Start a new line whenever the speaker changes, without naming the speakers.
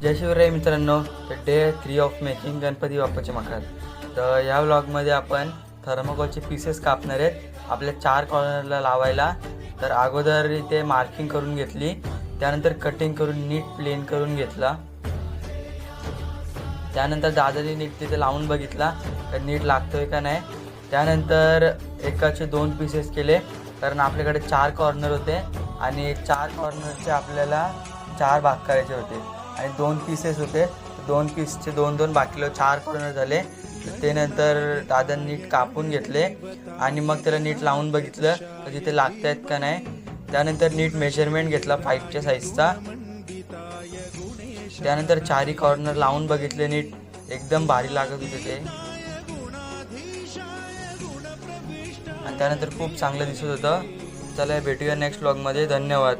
जय शिवराय मित्रांनो, day 3 of making Ganpati बाप्पाचे मखर। तर या व्लॉगमध्ये आपण थर्मोकोलचे पीसेस कापणार आहेत आपल्या 4 कॉर्नरला लावायला। तर अगोदर इथे मार्किंग करून घेतली, त्यानंतर कटिंग करून नीट प्लेन करून घेतला। त्यानंतर दादाने नीट तिथे लावून बघितला तर नीट लागतोय का नाही। त्यानंतर एकाचे 2 पीसेस केले, कारण आपल्याकडे 4 कॉर्नर होते आणि 4 कॉर्नरचे आपल्याला 4 भाग करायचे होते आणि 2 पीसेस होते। 2 पीसचे 2-2 बाकीलो 4 कॉर्नर झाले। ते नंतर दादा नीट कापून घेतले आणि मग त्याला नीट लावून बघितलं तर तिथे लागतायत का नाही। त्यानंतर नीट मेजरमेंट घेतला 5च्या साईजचा। त्यानंतर 4ही कॉर्नर लावून बघितले नीट, एकदम भारी लागत होते ते आणि त्यानंतर खूप चांगलं दिसत होतं। चला भेटूया नेक्स्ट व्लॉगमध्ये। धन्यवाद।